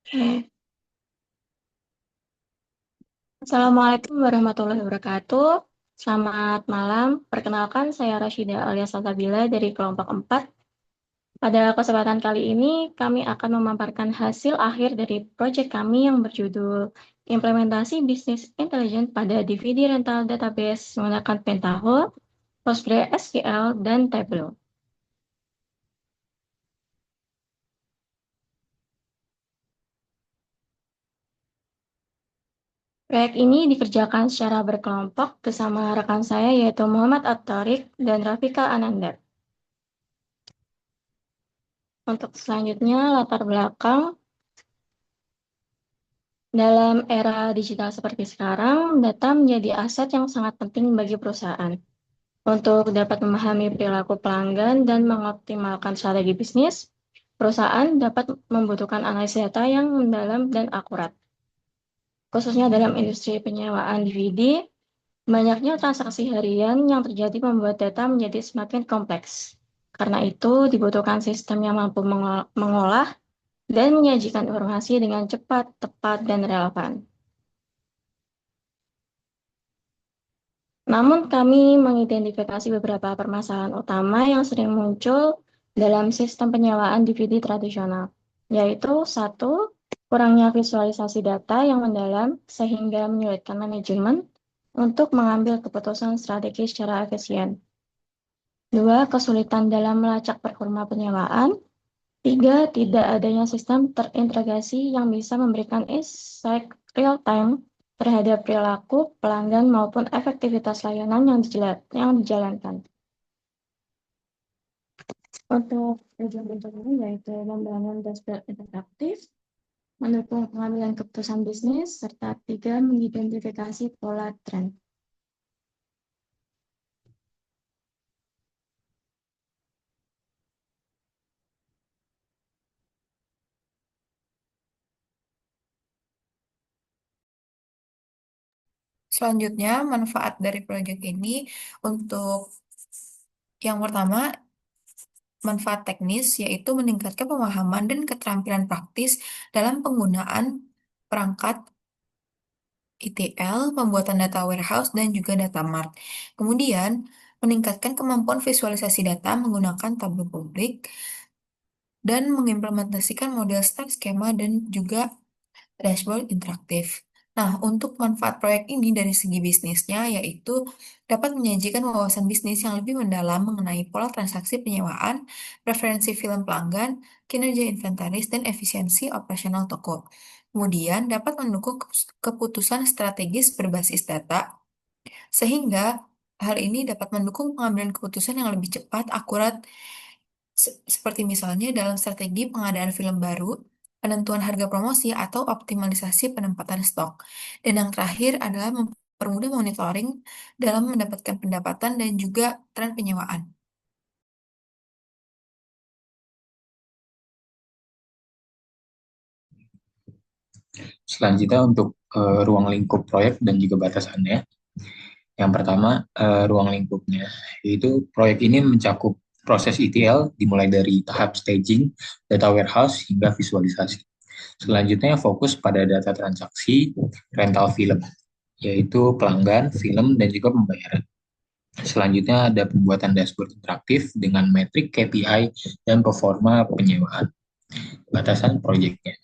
Oke. Assalamualaikum warahmatullahi wabarakatuh. Selamat malam. Perkenalkan, saya Rashida alias Salsabila dari kelompok 4. Pada kesempatan kali ini, kami akan memaparkan hasil akhir dari proyek kami yang berjudul Implementasi Bisnis Intelijen pada DVD Rental Database menggunakan Pentaho, PostgreSQL, dan Tableau. Proyek ini dikerjakan secara berkelompok bersama rekan saya yaitu Muhammad At-Tariq dan Rafika Ananda. Untuk selanjutnya, latar belakang. Dalam era digital seperti sekarang, data menjadi aset yang sangat penting bagi perusahaan. Untuk dapat memahami perilaku pelanggan dan mengoptimalkan strategi bisnis, perusahaan dapat membutuhkan analisis data yang mendalam dan akurat. Khususnya dalam industri penyewaan DVD, banyaknya transaksi harian yang terjadi membuat data menjadi semakin kompleks. Karena itu, dibutuhkan sistem yang mampu mengolah dan menyajikan informasi dengan cepat, tepat, dan relevan. Namun kami mengidentifikasi beberapa permasalahan utama yang sering muncul dalam sistem penyewaan DVD tradisional, yaitu satu, kurangnya visualisasi data yang mendalam sehingga menyulitkan manajemen untuk mengambil keputusan strategi secara efisien. Dua, kesulitan dalam melacak performa penyewaan. Tiga, tidak adanya sistem terintegrasi yang bisa memberikan insight real time terhadap perilaku pelanggan maupun efektivitas layanan yang dijalankan. Untuk tujuan-tujuannya yaitu membangun dashboard interaktif, mendukung pengambilan keputusan bisnis, serta tiga, mengidentifikasi pola tren. Selanjutnya, manfaat dari proyek ini untuk yang pertama, manfaat teknis yaitu meningkatkan pemahaman dan keterampilan praktis dalam penggunaan perangkat ETL, pembuatan data warehouse, dan juga data mart. Kemudian, meningkatkan kemampuan visualisasi data menggunakan tabel publik dan mengimplementasikan model stack skema dan juga dashboard interaktif. Nah, untuk manfaat proyek ini dari segi bisnisnya, yaitu dapat menyajikan wawasan bisnis yang lebih mendalam mengenai pola transaksi penyewaan, preferensi film pelanggan, kinerja inventaris, dan efisiensi operasional toko. Kemudian, dapat mendukung keputusan strategis berbasis data, sehingga hal ini dapat mendukung pengambilan keputusan yang lebih cepat, akurat, seperti misalnya dalam strategi pengadaan film baru, penentuan harga promosi, atau optimalisasi penempatan stok. Dan yang terakhir adalah mempermudah monitoring dalam mendapatkan pendapatan dan juga tren penyewaan. Selanjutnya untuk ruang lingkup proyek dan juga batasannya. Yang pertama, ruang lingkupnya, yaitu proyek ini mencakup proses ETL dimulai dari tahap staging, data warehouse, hingga visualisasi. Selanjutnya fokus pada data transaksi, rental film, yaitu pelanggan, film, dan juga pembayaran. Selanjutnya ada pembuatan dashboard interaktif dengan metrik KPI dan performa penyewaan. Batasan proyeknya.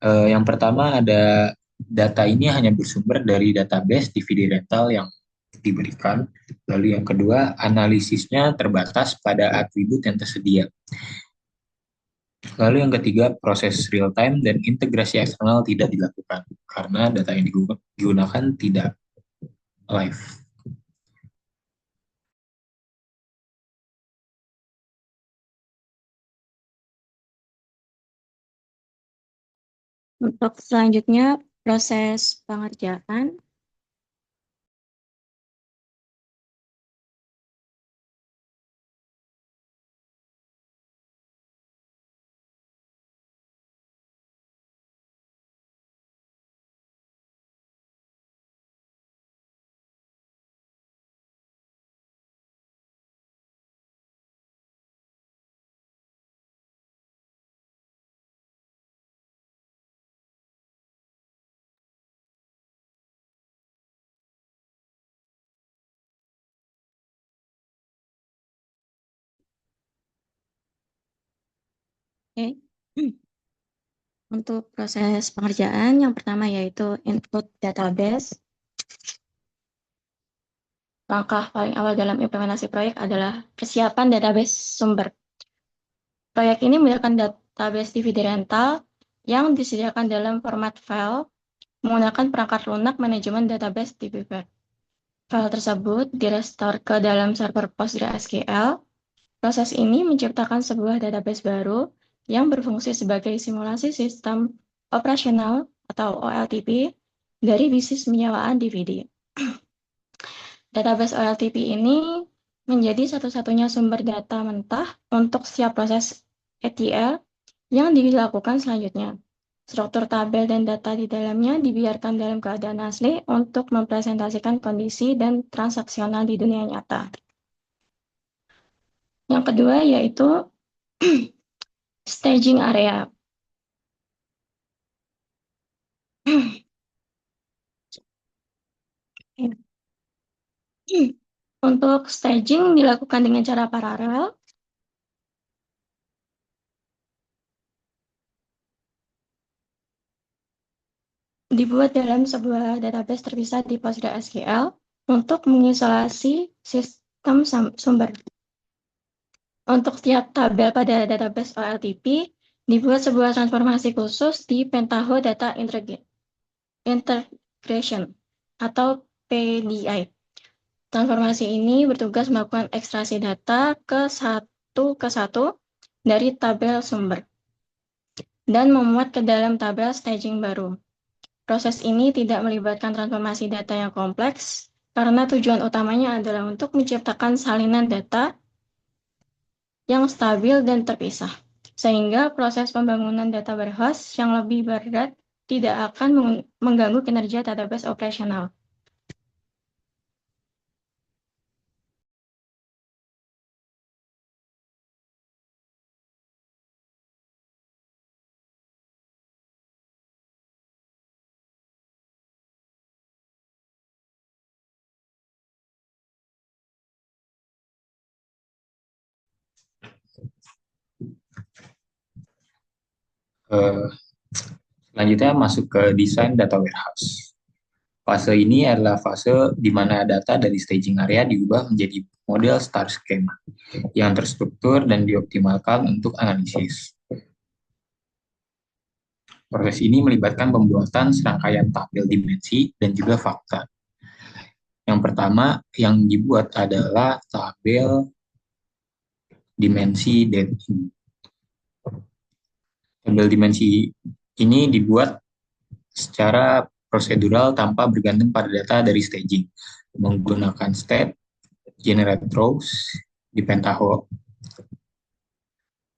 Yang pertama ada data ini hanya bersumber dari database DVD rental yang diberikan. Lalu yang kedua, analisisnya terbatas pada atribut yang tersedia. Lalu yang ketiga, proses real time dan integrasi eksternal tidak dilakukan karena data yang digunakan tidak live. Untuk selanjutnya, proses pengerjaan. Oke. Untuk proses pengerjaan, yang pertama yaitu input database. Langkah paling awal dalam implementasi proyek adalah persiapan database sumber. Proyek ini menggunakan database DVD rental yang disediakan dalam format file menggunakan perangkat lunak manajemen database DBWeb. File tersebut direstore ke dalam server PostgreSQL. Proses ini menciptakan sebuah database baru yang berfungsi sebagai simulasi sistem operasional atau OLTP dari bisnis penyewaan DVD. Database OLTP ini menjadi satu-satunya sumber data mentah untuk setiap proses ETL yang dilakukan selanjutnya. Struktur tabel dan data di dalamnya dibiarkan dalam keadaan asli untuk mempresentasikan kondisi dan transaksional di dunia nyata. Yang kedua yaitu staging area. Untuk staging dilakukan dengan cara paralel. Dibuat dalam sebuah database terpisah di PostgreSQL untuk mengisolasi sistem sumber. Untuk setiap tabel pada database OLTP, dibuat sebuah transformasi khusus di Pentaho Data Integration atau PDI. Transformasi ini bertugas melakukan ekstraksi data ke satu dari tabel sumber dan memuat ke dalam tabel staging baru. Proses ini tidak melibatkan transformasi data yang kompleks karena tujuan utamanya adalah untuk menciptakan salinan data yang stabil dan terpisah, sehingga proses pembangunan data warehouse yang lebih berat tidak akan mengganggu kinerja database operasional. Selanjutnya masuk ke desain data warehouse. Fase ini adalah fase di mana data dari staging area diubah menjadi model star schema yang terstruktur dan dioptimalkan untuk analisis. Proses ini melibatkan pembuatan serangkaian tabel dimensi dan juga fakta. Yang pertama yang dibuat adalah tabel dimensi dating. Tabel dimensi ini dibuat secara prosedural tanpa bergantung pada data dari staging, menggunakan step generate rows di Pentaho,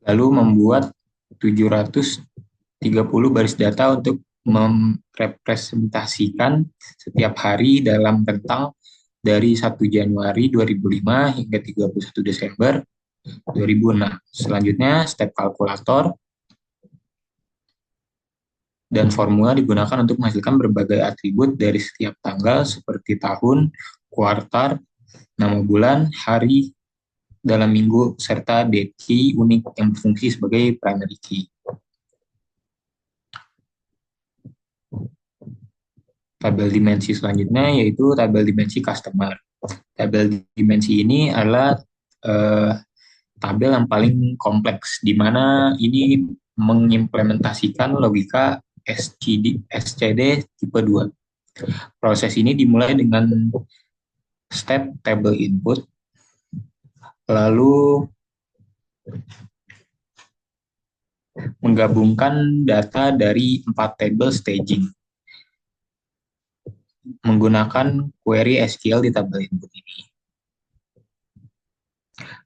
lalu membuat 730 baris data untuk merepresentasikan setiap hari dalam rentang dari 1 Januari 2005 hingga 31 Desember 2006. Selanjutnya, step kalkulator dan formula digunakan untuk menghasilkan berbagai atribut dari setiap tanggal seperti tahun, kuartal, nama bulan, hari, dalam minggu, serta date key unik yang berfungsi sebagai primary key. Tabel dimensi selanjutnya yaitu tabel dimensi customer. Tabel dimensi ini adalah tabel yang paling kompleks, di mana ini mengimplementasikan logika SCD tipe 2. Proses ini dimulai dengan step table input, lalu menggabungkan data dari 4 table staging menggunakan query SQL di tabel input ini.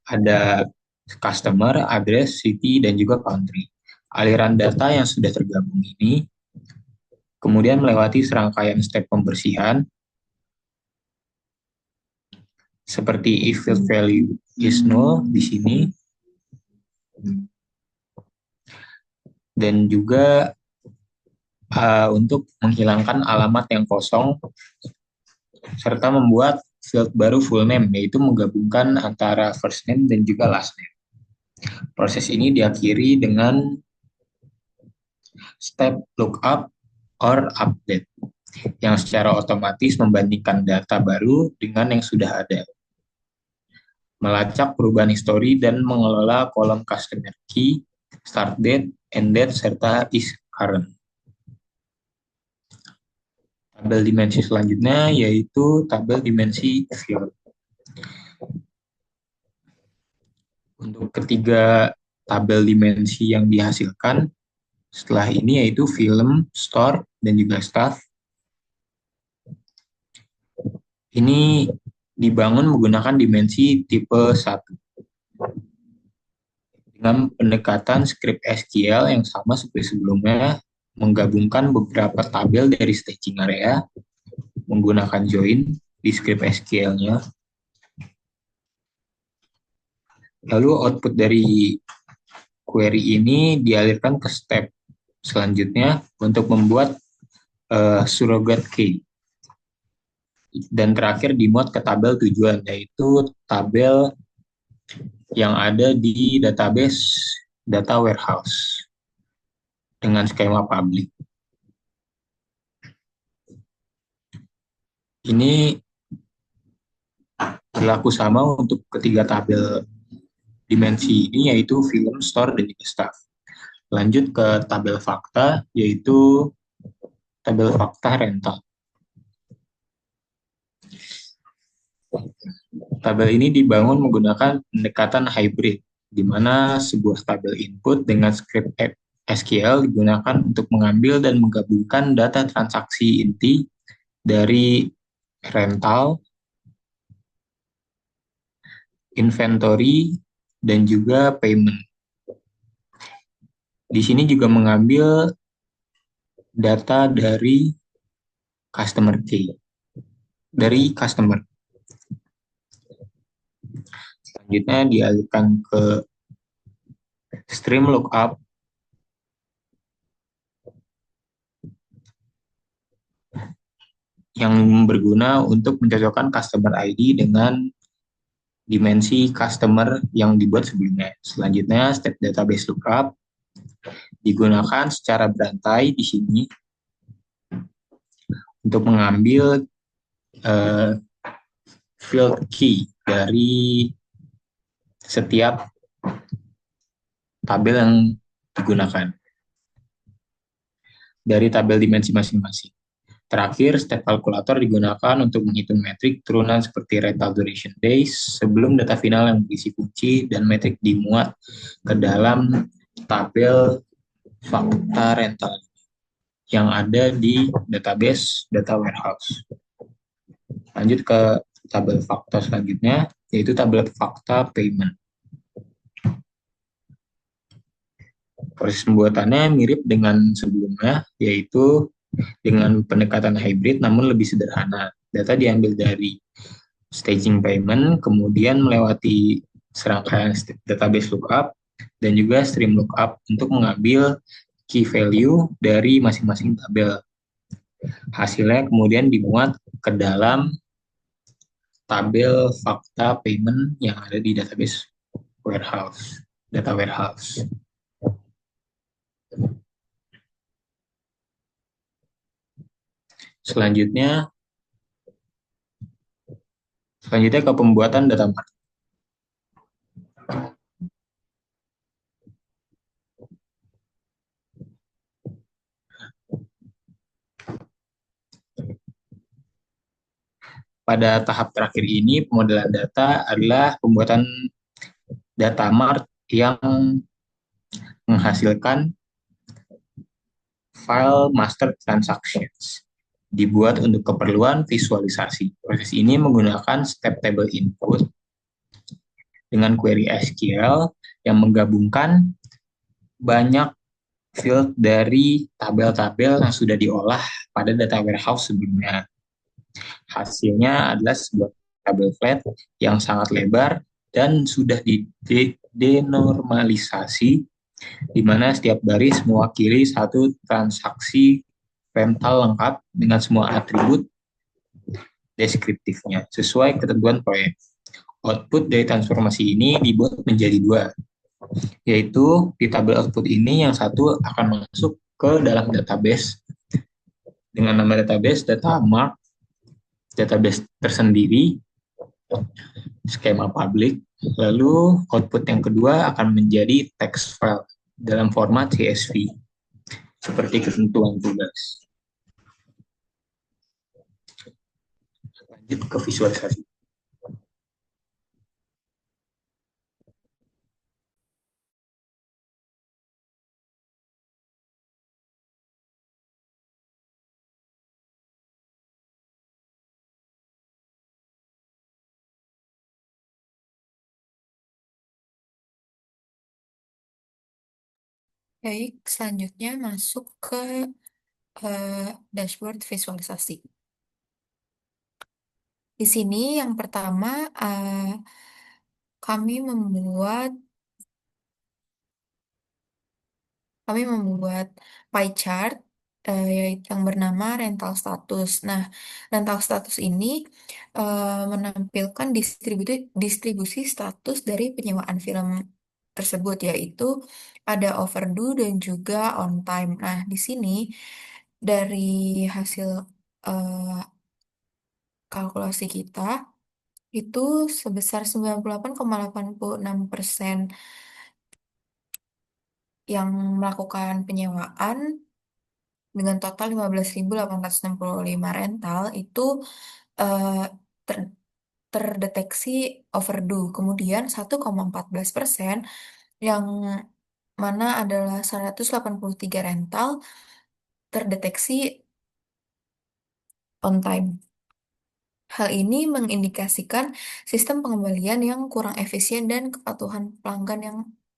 Ada customer, address, city, dan juga country. Aliran data yang sudah tergabung ini kemudian melewati serangkaian step pembersihan seperti if field value is null di sini, dan juga untuk menghilangkan alamat yang kosong serta membuat field baru full name, yaitu menggabungkan antara first name dan juga last name. Proses ini diakhiri dengan step lookup or update, yang secara otomatis membandingkan data baru dengan yang sudah ada, melacak perubahan histori dan mengelola kolom customer key, start date, end date, serta is current. Tabel dimensi selanjutnya yaitu tabel dimensi field. Untuk ketiga tabel dimensi yang dihasilkan setelah ini yaitu film, store, dan juga staff. Ini dibangun menggunakan dimensi tipe 1 dengan pendekatan script SQL yang sama seperti sebelumnya, menggabungkan beberapa tabel dari staging area menggunakan join di script SQL-nya. Lalu output dari query ini dialirkan ke step selanjutnya untuk membuat surrogate key. Dan terakhir di mode ke tabel tujuan, yaitu tabel yang ada di database data warehouse dengan skema public. Ini berlaku sama untuk ketiga tabel dimensi ini, yaitu film, store, dan juga staff. Lanjut ke tabel fakta, yaitu tabel fakta rental. Tabel ini dibangun menggunakan pendekatan hybrid, di mana sebuah tabel input dengan script SQL digunakan untuk mengambil dan menggabungkan data transaksi inti dari rental, inventory, dan juga payment. Di sini juga mengambil data dari customer key, dari customer. Selanjutnya dialihkan ke stream lookup yang berguna untuk mencocokkan customer ID dengan dimensi customer yang dibuat sebelumnya. Selanjutnya step database lookup digunakan secara berantai di sini untuk mengambil field key dari setiap tabel yang digunakan dari tabel dimensi masing-masing. Terakhir, step kalkulator digunakan untuk menghitung metrik turunan seperti rental duration days sebelum data final yang berisi kunci dan metrik dimuat ke dalam tabel fakta rental yang ada di database data warehouse. Lanjut ke tabel fakta selanjutnya, yaitu tabel fakta payment. Proses pembuatannya mirip dengan sebelumnya, yaitu dengan pendekatan hybrid namun lebih sederhana. Data diambil dari staging payment, kemudian melewati serangkaian database lookup dan juga stream lookup untuk mengambil key value dari masing-masing tabel. Hasilnya kemudian dimuat ke dalam tabel fakta payment yang ada di database warehouse, data warehouse. Selanjutnya ke pembuatan data mart. Pada tahap terakhir ini, pemodelan data adalah pembuatan data mart yang menghasilkan file master transactions, dibuat untuk keperluan visualisasi. Proses ini menggunakan step table input dengan query SQL yang menggabungkan banyak field dari tabel-tabel yang sudah diolah pada data warehouse sebelumnya. Hasilnya adalah sebuah tabel flat yang sangat lebar dan sudah denormalisasi, di mana setiap baris mewakili satu transaksi rental lengkap dengan semua atribut deskriptifnya sesuai ketentuan proyek. Output dari transformasi ini dibuat menjadi dua, yaitu di tabel output ini yang satu akan masuk ke dalam database dengan nama database data mart, database tersendiri, skema public. Lalu output yang kedua akan menjadi text file dalam format CSV seperti ketentuan tugas. Lanjut ke visualisasi. Baik, selanjutnya masuk ke dashboard visualisasi. Di sini yang pertama kami membuat kami membuat pie chart yaitu yang bernama rental status. Nah, rental status ini menampilkan distribusi status dari penyewaan film tersebut, yaitu ada overdue dan juga on time. Nah, di sini dari hasil eh, kalkulasi kita itu sebesar 98,86% yang melakukan penyewaan dengan total 15.865 rental itu eh, ter- terdeteksi overdue. Kemudian 1,14% yang mana adalah 183 rental terdeteksi on time. Hal ini mengindikasikan sistem pengembalian yang kurang efisien dan kepatuhan pelanggan yang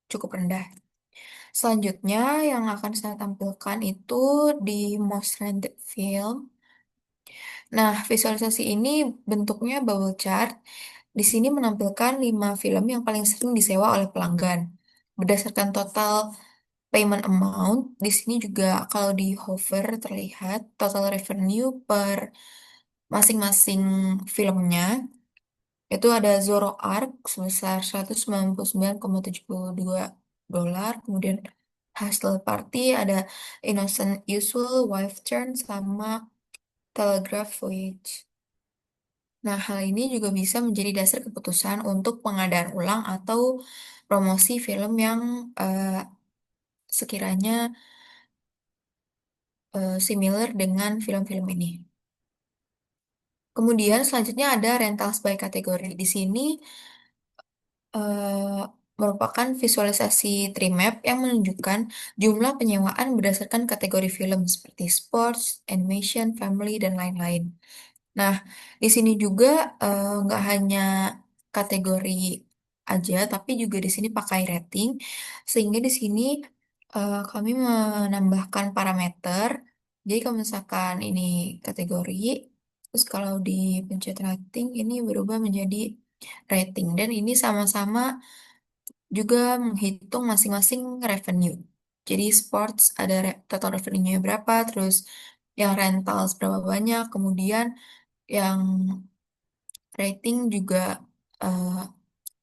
cukup rendah. Selanjutnya yang akan saya tampilkan itu di most rented film. Nah, visualisasi ini bentuknya bubble chart. Di sini menampilkan 5 film yang paling sering disewa oleh pelanggan. Berdasarkan total payment amount, di sini juga kalau di hover terlihat total revenue per masing-masing filmnya. Itu ada Zoroark sebesar 199,72 dolar. Kemudian Hustle Party ada Innocent Usual, Wife Turn, sama Telegraph Voyage. Nah, hal ini juga bisa menjadi dasar keputusan untuk pengadaan ulang atau promosi film yang sekiranya similar dengan film-film ini. Kemudian selanjutnya ada rentals by kategori. Di sini eh, merupakan visualisasi tree map yang menunjukkan jumlah penyewaan berdasarkan kategori film seperti sports, animation, family, dan lain-lain. Nah, di sini juga nggak hanya kategori aja, tapi juga di sini pakai rating, sehingga di sini kami menambahkan parameter. Jadi kalau misalkan ini kategori, terus kalau di pencet rating ini berubah menjadi rating, dan ini sama-sama juga menghitung masing-masing revenue. Jadi sports ada total revenue-nya berapa, terus yang rentals berapa banyak, kemudian yang rating juga eh,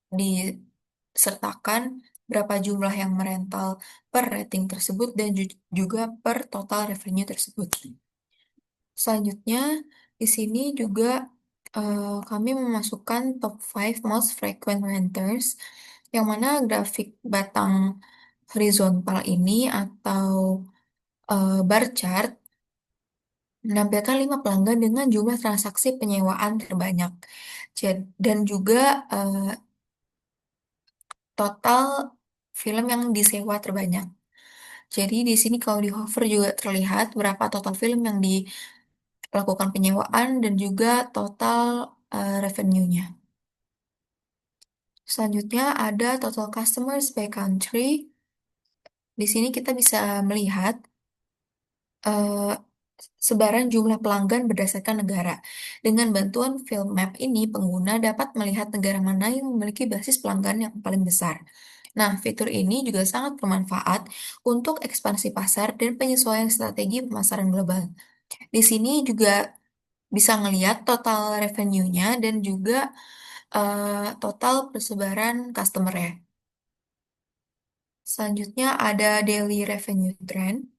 disertakan berapa jumlah yang merental per rating tersebut dan juga per total revenue tersebut. Selanjutnya, di sini juga kami memasukkan top 5 most frequent renters, yang mana grafik batang horizontal ini atau bar chart menampilkan 5 pelanggan dengan jumlah transaksi penyewaan terbanyak. Dan juga total film yang disewa terbanyak. Jadi di sini kalau di hover juga terlihat berapa total film yang dilakukan penyewaan dan juga total revenue-nya. Selanjutnya ada total customers by country. Di sini kita bisa melihat eh, sebaran jumlah pelanggan berdasarkan negara. Dengan bantuan Film Map ini, pengguna dapat melihat negara mana yang memiliki basis pelanggan yang paling besar. Nah, fitur ini juga sangat bermanfaat untuk ekspansi pasar dan penyesuaian strategi pemasaran global. Di sini juga bisa ngelihat total revenue-nya dan juga total persebaran customer ya. Selanjutnya ada daily revenue trend.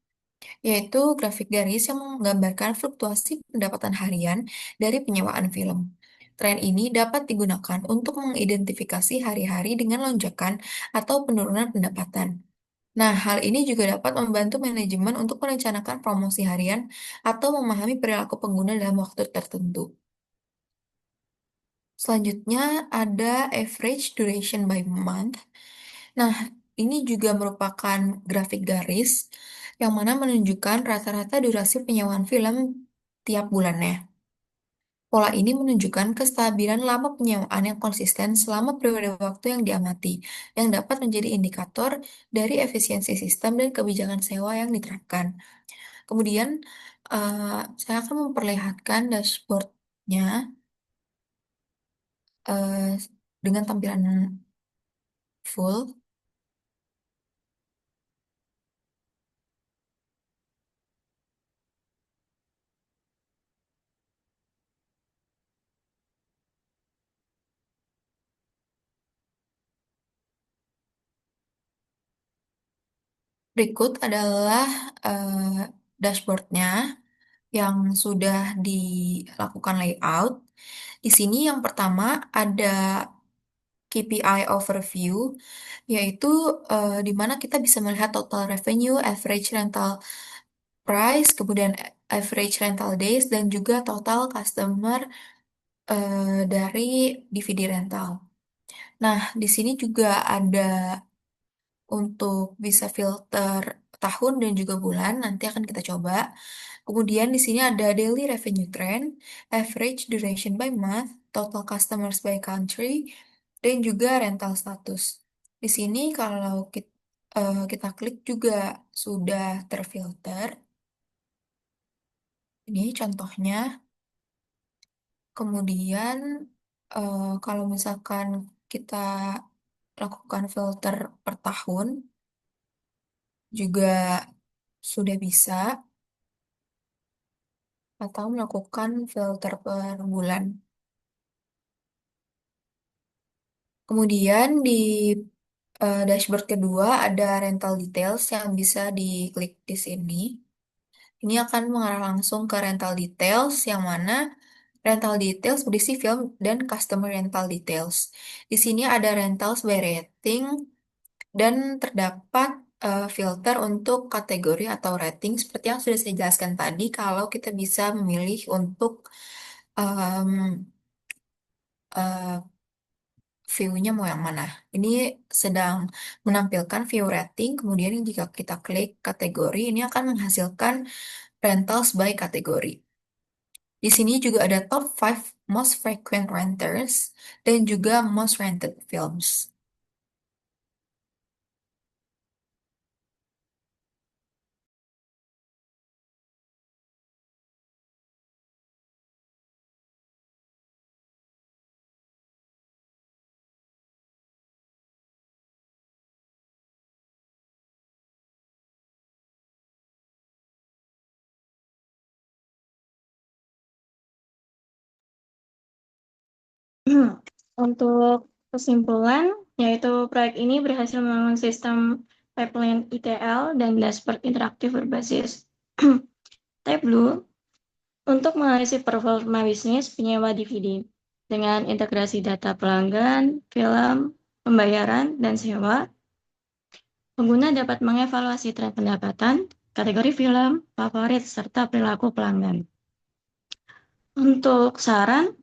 yaitu grafik garis yang menggambarkan fluktuasi pendapatan harian dari penyewaan film. Tren ini dapat digunakan untuk mengidentifikasi hari-hari dengan lonjakan atau penurunan pendapatan. Nah, hal ini juga dapat membantu manajemen untuk merencanakan promosi harian atau memahami perilaku pengguna dalam waktu tertentu. Selanjutnya ada average duration by month. Nah, ini juga merupakan grafik garis yang mana menunjukkan rata-rata durasi penyewaan film tiap bulannya. Pola ini menunjukkan kestabilan lama penyewaan yang konsisten selama periode waktu yang diamati, yang dapat menjadi indikator dari efisiensi sistem dan kebijakan sewa yang diterapkan. Kemudian, saya akan memperlihatkan dashboardnya eh, dengan tampilan full. Berikut adalah dashboardnya yang sudah dilakukan layout. Di sini yang pertama ada KPI overview, yaitu di mana kita bisa melihat total revenue, average rental price, kemudian average rental days, dan juga total customer dari DVD rental. Nah, di sini juga ada untuk bisa filter tahun dan juga bulan, nanti akan kita coba. Kemudian di sini ada daily revenue trend, average duration by month, total customers by country, dan juga rental status. Di sini kalau kita klik juga sudah terfilter. Ini contohnya. Kemudian kalau misalkan kita lakukan filter per tahun, juga sudah bisa, atau melakukan filter per bulan. Kemudian di dashboard kedua ada rental details yang bisa diklik di sini. Ini akan mengarah langsung ke rental details yang mana rental details berisi film dan customer rental details. Di sini ada rentals by rating dan terdapat filter untuk kategori atau rating seperti yang sudah saya jelaskan tadi kalau kita bisa memilih untuk em, eh, view-nya mau yang mana. Ini sedang menampilkan view rating, kemudian jika kita klik kategori, ini akan menghasilkan rentals by kategori. Di sini juga ada top 5 most frequent renters dan juga most rented films. Untuk kesimpulan, yaitu proyek ini berhasil membangun sistem pipeline ETL dan dashboard interaktif berbasis Tableau untuk menganalisis performa bisnis penyewa DVD dengan integrasi data pelanggan, film, pembayaran, dan sewa. Pengguna dapat mengevaluasi tren pendapatan, kategori film, favorit, serta perilaku pelanggan. Untuk saran,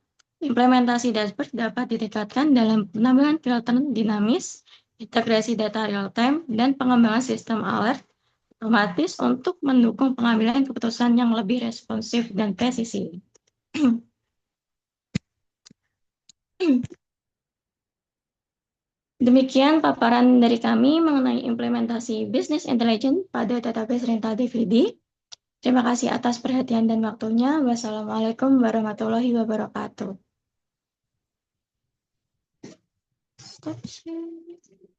implementasi dashboard dapat ditingkatkan dalam penambahan filter dinamis, integrasi data real-time, dan pengembangan sistem alert otomatis untuk mendukung pengambilan keputusan yang lebih responsif dan presisi. Demikian paparan dari kami mengenai implementasi Business Intelligence pada database rental DVD. Terima kasih atas perhatian dan waktunya. Wassalamualaikum warahmatullahi wabarakatuh. Stop share.